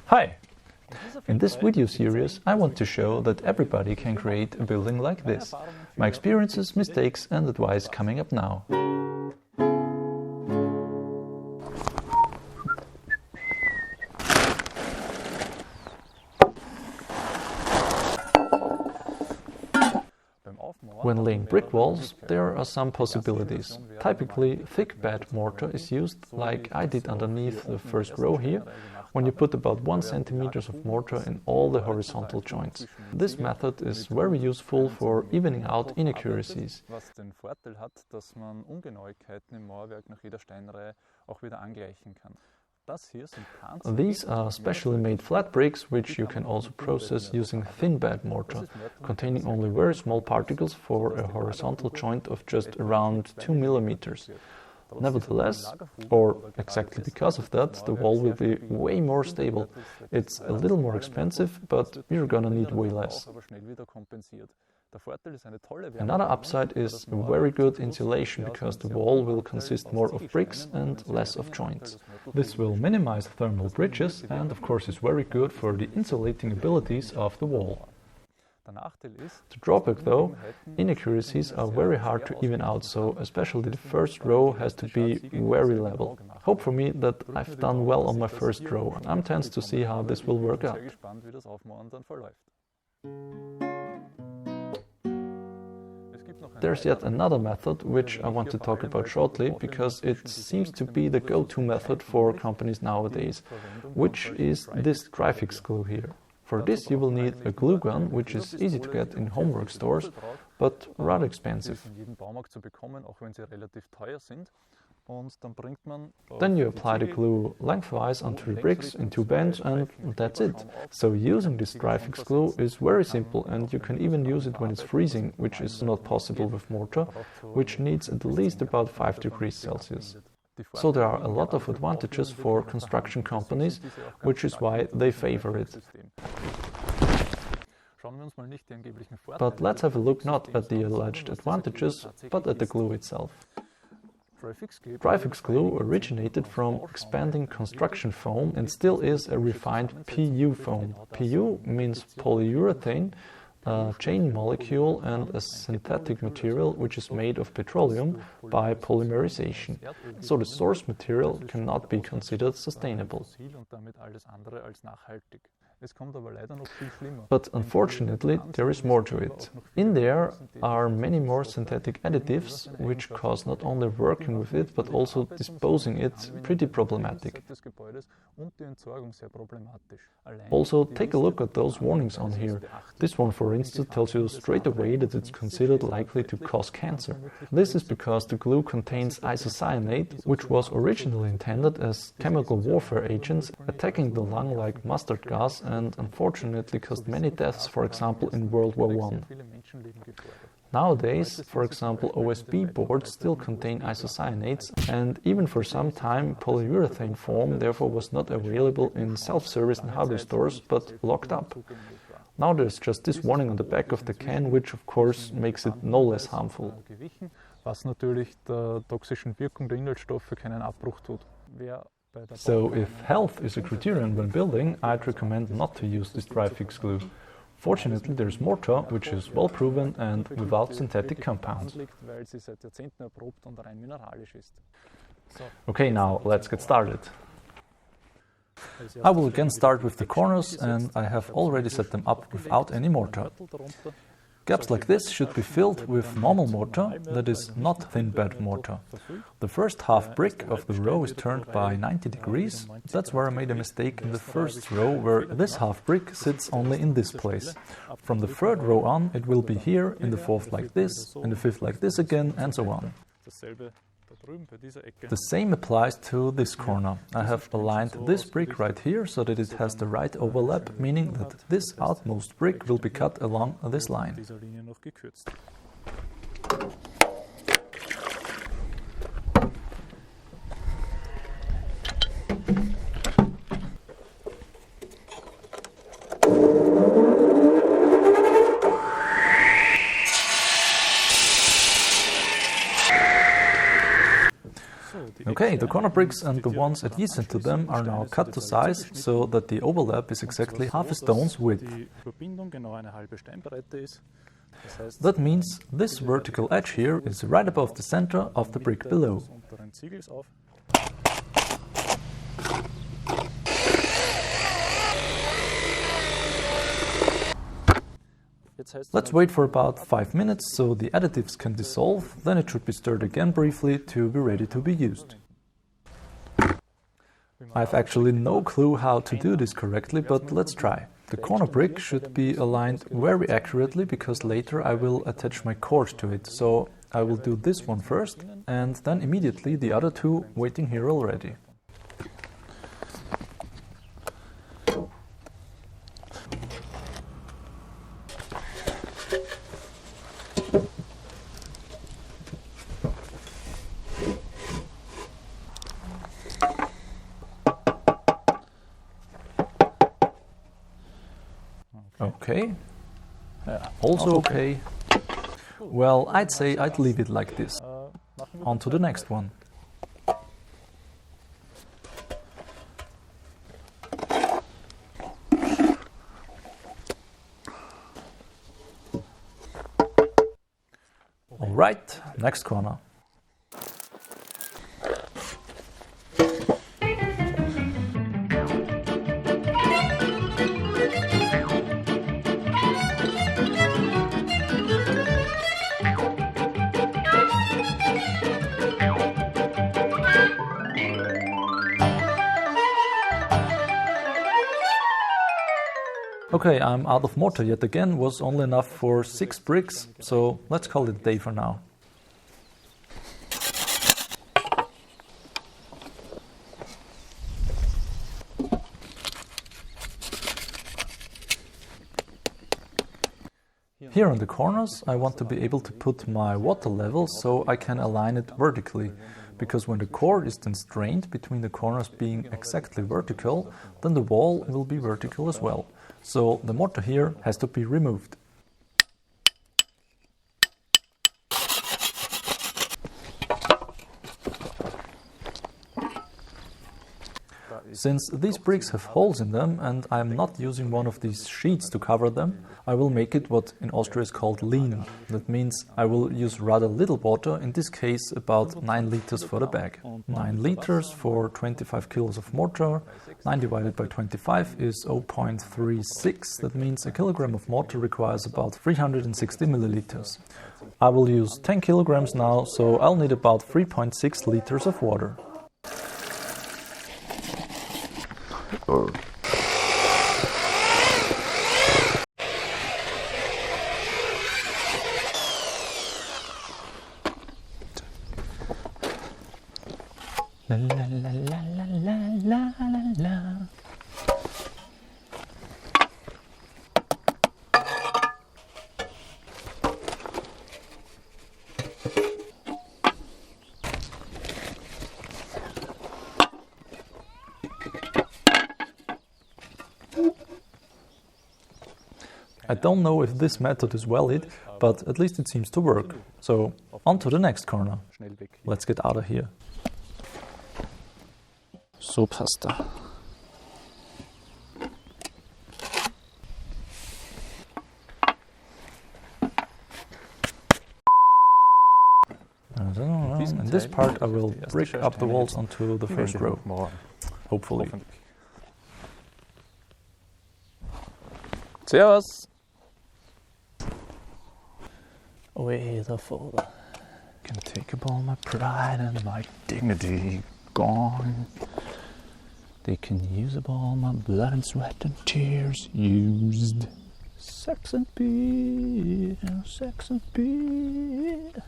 Hi! In this video series, I want to show that everybody can create a building like this. My experiences, mistakes and advice coming up now. When laying brick walls, there are some possibilities. Typically, thick bed mortar is used, like I did underneath the first row here, when you put about 1 cm of mortar in all the horizontal joints. This method is very useful for evening out inaccuracies. These are specially made flat bricks, which you can also process using thin bed mortar, containing only very small particles for a horizontal joint of just around 2 mm. Nevertheless, or exactly because of that, the wall will be way more stable. It's a little more expensive, but you're gonna need way less. Another upside is very good insulation, because the wall will consist more of bricks and less of joints. This will minimize thermal bridges and of course is very good for the insulating abilities of the wall. The drawback though, inaccuracies are very hard to even out, so especially the first row has to be very level. Hope for me that I've done well on my first row. I'm tense to see how this will work out. There's yet another method which I want to talk about shortly, because it seems to be the go-to method for companies nowadays, which is this Dryfix glue here. For this you will need a glue gun, which is easy to get in homework stores, but rather expensive. Then you apply the glue lengthwise onto the bricks in 2 bands and that's it. So using this Dryfix glue is very simple, and you can even use it when it's freezing, which is not possible with mortar, which needs at least about 5 degrees Celsius. So there are a lot of advantages for construction companies, which is why they favor it. But let's have a look not at the alleged advantages, but at the glue itself. Dryfix glue originated from expanding construction foam and still is a refined PU foam. PU means polyurethane, a chain molecule and a synthetic material which is made of petroleum by polymerization. So the source material cannot be considered sustainable. But unfortunately, there is more to it. In there are many more synthetic additives, which cause not only working with it, but also disposing it pretty problematic. Also, take a look at those warnings on here. This one, for instance, tells you straight away that it's considered likely to cause cancer. This is because the glue contains isocyanate, which was originally intended as chemical warfare agents, attacking the lung like mustard gas, and unfortunately caused many deaths, for example in World War I. Nowadays, for example, OSB boards still contain isocyanates, and even for some time polyurethane foam therefore was not available in self-service and hardware stores, but locked up. Now there's just this warning on the back of the can, which of course makes it no less harmful. So if health is a criterion when building, I'd recommend not to use this Dryfix glue. Fortunately, there's mortar, which is well proven and without synthetic compounds. Okay, now let's get started. I will again start with the corners, and I have already set them up without any mortar. Gaps like this should be filled with normal mortar, that is not thin bed mortar. The first half brick of the row is turned by 90 degrees. That's where I made a mistake in the first row, where this half brick sits only in this place. From the third row on, it will be here, in the fourth like this, in the fifth like this again, and so on. The same applies to this corner. I have aligned this brick right here so that it has the right overlap, meaning that this outmost brick will be cut along this line. Okay, the corner bricks and the ones adjacent to them are now cut to size so that the overlap is exactly half a stone's width. That means this vertical edge here is right above the center of the brick below. Let's wait for about 5 minutes so the additives can dissolve, then it should be stirred again briefly to be ready to be used. I have actually no clue how to do this correctly, but let's try. The corner brick should be aligned very accurately because later I will attach my cord to it, so I will do this one first and then immediately the other two waiting here already. Okay, also okay. Well, I'd say I'd leave it like this. On to the next one. Alright, next corner. Okay, I'm out of mortar yet again, was only enough for 6 bricks, so let's call it a day for now. Here on the corners I want to be able to put my water level so I can align it vertically, because when the cord is then strained between the corners being exactly vertical, then the wall will be vertical as well. So the mortar here has to be removed. Since these bricks have holes in them and I am not using one of these sheets to cover them, I will make it what in Austria is called lean. That means I will use rather little water, in this case about 9 liters for the bag. 9 liters for 25 kilos of mortar, 9 divided by 25 is 0.36, that means a kilogram of mortar requires about 360 milliliters. I will use 10 kilograms now, so I'll need about 3.6 liters of water. La la la la la la la la. I don't know if this method is valid, but at least it seems to work. So, on to the next corner. Let's get out of here. So passt er. In this part I will brick up the walls onto the first row, hopefully. Servus! Wait a photo. Can take up all my pride and my dignity gone. They can use up all my blood and sweat and tears used. Sex and beer, sex and beer.